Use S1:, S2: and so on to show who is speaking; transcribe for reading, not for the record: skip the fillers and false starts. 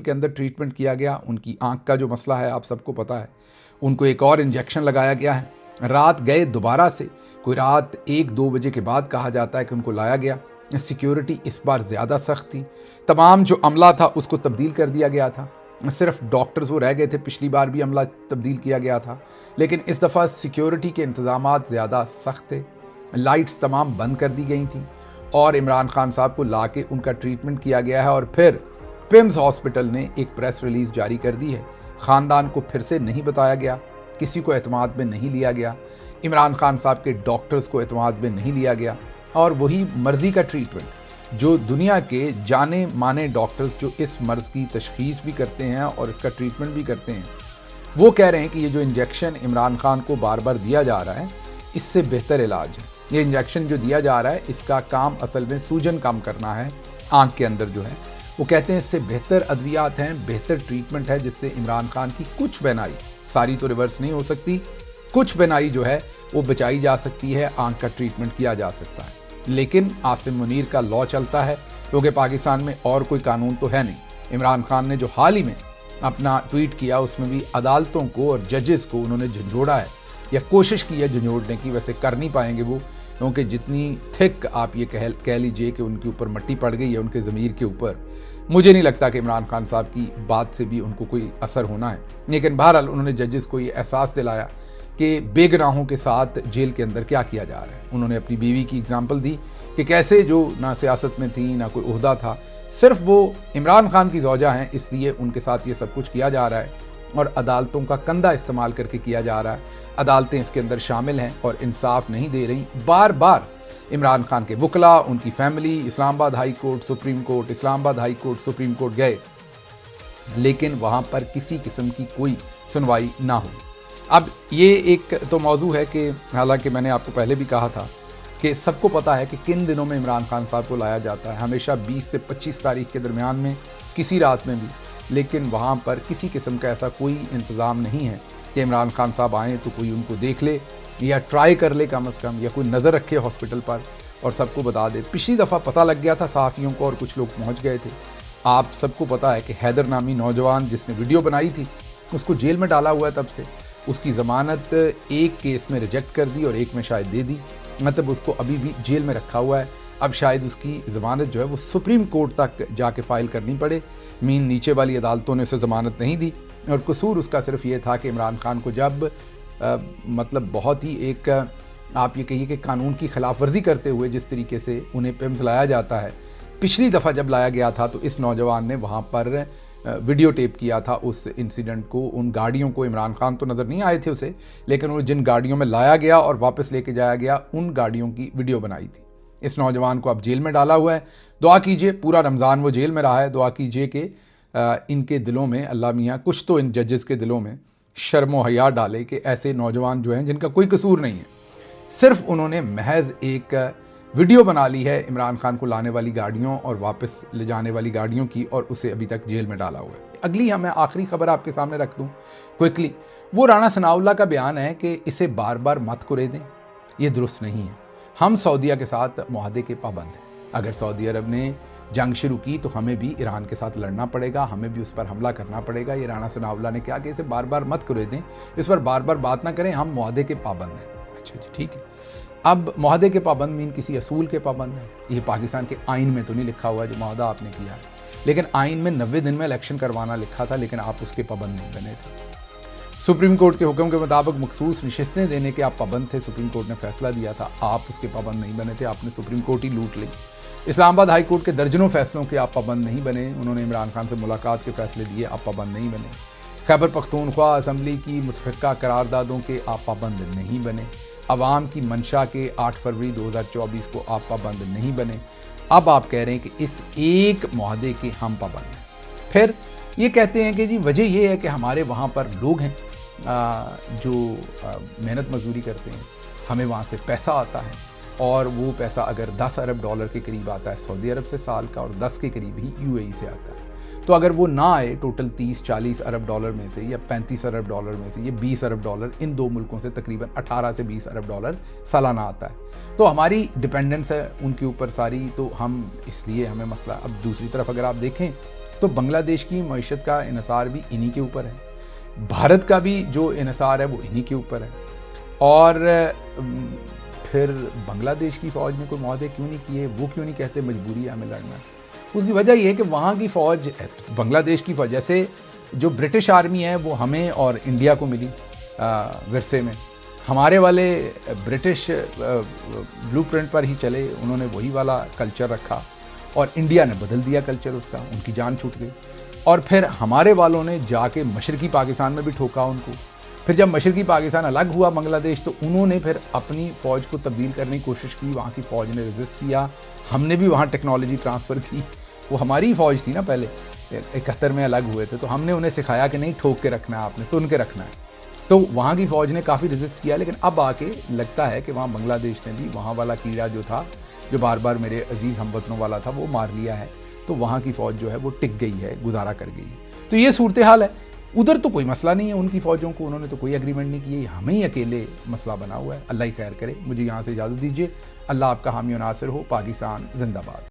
S1: के अंदर ट्रीटमेंट किया गया। उनकी आंख का जो मसला है आप सबको पता है, उनको एक और इंजेक्शन लगाया गया है। रात गए दोबारा से, कोई रात 1-2 बजे के बाद कहा जाता है कि उनको लाया गया। सिक्योरिटी इस बार ज़्यादा सख्त थी, तमाम जो अमला था उसको तब्दील कर दिया गया था, सिर्फ डॉक्टर्स वो रह गए थे। पिछली बार भी अमला तब्दील किया गया था, लेकिन इस दफ़ा सिक्योरिटी के इंतज़ामात ज़्यादा सख्त थे। लाइट्स तमाम बंद कर दी गई थी और इमरान खान साहब को ला के उनका ट्रीटमेंट किया गया है। और फिर पिम्स हॉस्पिटल ने एक प्रेस रिलीज़ जारी कर दी है। ख़ानदान को फिर से नहीं बताया गया, किसी को एतमाद में नहीं लिया गया, इमरान खान साहब के डॉक्टर्स को एतमाद में नहीं लिया गया। और वही मर्ज़ी का ट्रीटमेंट जो दुनिया के जाने माने डॉक्टर्स जो इस मर्ज़ की तशख़ीस भी करते हैं और इसका ट्रीटमेंट भी करते हैं, वो कह रहे हैं कि ये जो इंजेक्शन इमरान खान को बार बार दिया जा रहा है इससे बेहतर इलाज है। ये इंजेक्शन जो दिया जा रहा है इसका काम असल में सूजन कम करना है आँख के अंदर जो है। वो कहते हैं इससे बेहतर अद्वियात हैं, बेहतर ट्रीटमेंट है, जिससे इमरान खान की कुछ बीमारी, सारी तो रिवर्स नहीं हो सकती, कुछ बीमारी जो है वो बचाई जा सकती है, आँख का ट्रीटमेंट किया जा सकता है। लेकिन आसिम मुनीर का लॉ चलता है, क्योंकि पाकिस्तान में और कोई कानून तो है नहीं। इमरान खान ने जो हाल ही में अपना ट्वीट किया उसमें भी अदालतों को और जजेस को उन्होंने झंझोड़ा है या कोशिश की है झंझोड़ने की। वैसे कर नहीं पाएंगे वो, क्योंकि जितनी थिक आप ये कह लीजिए कि उनके ऊपर मट्टी पड़ गई है उनके ज़मीर के ऊपर, मुझे नहीं लगता कि इमरान खान साहब की बात से भी उनको कोई असर होना है। लेकिन बहरहाल उन्होंने जजेस को ये एहसास दिलाया कि बेगुनाहों के साथ जेल के अंदर क्या किया जा रहा है। उन्होंने अपनी बीवी की एग्जाम्पल दी कि कैसे जो ना सियासत में थी ना कोई ओहदा था, सिर्फ वो इमरान खान की ज़ौजा हैं, इसलिए उनके साथ ये सब कुछ किया जा रहा है और अदालतों का कंधा इस्तेमाल करके किया जा रहा है। अदालतें इसके अंदर शामिल हैं और इंसाफ नहीं दे रही। बार बार इमरान खान के वकला, उनकी family Islamabad high court, supreme court, Islamabad high court, supreme court गए, लेकिन वहाँ पर किसी किस्म की कोई सुनवाई ना हुई। अब ये एक तो मौजू है कि हालांकि मैंने आपको पहले भी कहा था कि सबको पता है कि किन दिनों में इमरान खान साहब को लाया जाता है, हमेशा 20 से 25 तारीख के दरमियान में, किसी रात में भी। लेकिन वहाँ पर किसी किस्म का ऐसा कोई इंतज़ाम नहीं है कि इमरान खान साहब आएँ तो कोई उनको देख ले या ट्राई कर ले कम अज़ कम, या कोई नज़र रखे हॉस्पिटल पर और सबको बता दे। पिछली दफ़ा पता लग गया था सहाफ़ियों को और कुछ लोग पहुँच गए थे। आप सबको पता है कि हैदर नामी नौजवान जिसने वीडियो बनाई थी उसको जेल में डाला हुआ है, तब से उसकी ज़मानत एक केस में रिजेक्ट कर दी और एक में शायद दे दी, मतलब उसको अभी भी जेल में रखा हुआ है। अब शायद उसकी ज़मानत जो है वो सुप्रीम कोर्ट तक जाके फ़ाइल करनी पड़े। मीन नीचे वाली अदालतों ने उसे ज़मानत नहीं दी और कसूर उसका सिर्फ ये था कि इमरान खान को जब मतलब बहुत ही एक आप ये कहिए कि कानून की खिलाफ वर्जी करते हुए जिस तरीके से उन्हें पिम्स लाया जाता है, पिछली दफ़ा जब लाया गया था तो इस नौजवान ने वहाँ पर वीडियो टेप किया था उस इंसिडेंट को, उन गाड़ियों को। इमरान खान तो नज़र नहीं आए थे उसे, लेकिन वो जिन गाड़ियों में लाया गया और वापस लेके जाया गया उन गाड़ियों की वीडियो बनाई थी। इस नौजवान को अब जेल में डाला हुआ है। दुआ कीजिए, पूरा रमज़ान वो जेल में रहा है, दुआ कीजिए कि इनके दिलों में अल्लाह मियाँ कुछ तो इन जजेस के दिलों में शर्म व हया डाले कि ऐसे नौजवान जो हैं जिनका कोई कसूर नहीं है, सिर्फ उन्होंने महज एक वीडियो बना ली है इमरान खान को लाने वाली गाड़ियों और वापस ले जाने वाली गाड़ियों की, और उसे अभी तक जेल में डाला हुआ है। अगली मैं आखिरी खबर आपके सामने रख दूं क्विकली, वो राना सनाउल्लाह का बयान है कि इसे बार बार मत कुरेदें, ये दुरुस्त नहीं है। हम सऊदीया के साथ मुआहदे के पाबंद हैं। अगर सऊदी अरब ने जंग शुरू की तो हमें भी ईरान के साथ लड़ना पड़ेगा, हमें भी उस पर हमला करना पड़ेगा। ये राना सनाउल्लाह ने कहा कि इसे बार बार मत कुरेदें, इस पर बार बार बात ना करें, हम मुआहदे के पाबंद हैं। अच्छा जी, ठीक है। अब मुआहदे के पाबंद मीन किसी असूल के पाबंद हैं। ये पाकिस्तान के आइन में तो नहीं लिखा हुआ है जो मुआहदा आपने किया है, लेकिन आइन में 90 दिन में इलेक्शन करवाना लिखा था, लेकिन आप उसके पाबंद नहीं बने थे। सुप्रीम कोर्ट के हुक्म के मुताबिक मखसूस नशिस्तें देने के आप पाबंद थे, सुप्रीम कोर्ट ने फैसला दिया था, आप उसके पाबंद नहीं बने थे, आपने सुप्रीम कोर्ट ही लूट ली। इस्लामाबाद हाई कोर्ट के दर्जनों फैसलों के आप पाबंद नहीं बने, उन्होंने इमरान खान से मुलाकात के फैसले दिए, आप पाबंद नहीं बने। खैबर पख्तूनख्वा असम्बली की मुतफ़िक़ा करारदादों के आप पाबंद नहीं बने। अवाम की मंशा के 8 फरवरी 2024 को आप पाबंद नहीं बने। अब आप कह रहे हैं कि इस एक मुआहदे के हम पाबंद हैं। फिर ये कहते हैं कि जी वजह ये है कि हमारे वहाँ पर लोग हैं जो मेहनत मजदूरी करते हैं, हमें वहाँ से पैसा आता है और वो पैसा अगर 10 अरब डॉलर के करीब आता है सऊदी अरब से साल का और 10 के करीब ही यूएई से आता है। तो अगर वो ना आए टोटल 30-40 अरब डॉलर में से या 35 अरब डॉलर में से ये 20 अरब डॉलर, इन दो मुल्कों से तकरीबन 18 से 20 अरब डॉलर सालाना आता है। तो हमारी डिपेंडेंस है उनके ऊपर सारी, तो हम इसलिए हमें मसला। अब दूसरी तरफ अगर आप देखें तो बांग्लादेश की मईशत का इन्हिसार भी इन्हीं के ऊपर है, भारत का भी जो इन्हिसार है वो इन्हीं के ऊपर है। और फिर बांग्लादेश की फ़ौज ने कोई मौदे क्यों नहीं किए, वो क्यों नहीं कहते मजबूरी है हमें लड़ना? उसकी वजह यह है कि वहाँ की फ़ौज, बांग्लादेश की फ़ौज, जैसे जो ब्रिटिश आर्मी है वो हमें और इंडिया को मिली विरसे में, हमारे वाले ब्रिटिश ब्लूप्रिंट पर ही चले, उन्होंने वही वाला कल्चर रखा और इंडिया ने बदल दिया कल्चर उसका, उनकी जान छूट गई। और फिर हमारे वालों ने जाके मशरकी पाकिस्तान में भी ठोका उनको। फिर जब मशरकी पाकिस्तान अलग हुआ बांग्लादेश, तो उन्होंने फिर अपनी फ़ौज को तब्दील करने की कोशिश की, वहाँ की फ़ौज ने रेजिस्ट किया, हमने भी वहाँ टेक्नोलॉजी ट्रांसफ़र की। वो हमारी फ़ौज थी ना, पहले 71 में अलग हुए थे, तो हमने उन्हें सिखाया कि नहीं ठोक के रखना है, आपने तुन के रखना है। तो वहाँ की फ़ौज ने काफ़ी रेजिस्ट किया, लेकिन अब आके लगता है कि वहाँ बांग्लादेश ने भी वहाँ वाला कीड़ा जो था, जो बार बार मेरे अजीज़ हमवतनों वाला था, वो मार लिया है। तो वहाँ की फ़ौज जो है वो टिक गई है, गुजारा कर गई है। तो ये सूरत हाल है। उधर तो कोई मसला नहीं है उनकी फ़ौजों को, उन्होंने तो कोई एग्रीमेंट नहीं किया, हमें ही अकेले मसला बना हुआ है। अल्लाह ही खैर करे। मुझे यहाँ से इजाज़त दीजिए। अल्लाह आपका हामी और नासिर हो। पाकिस्तान जिंदाबाद।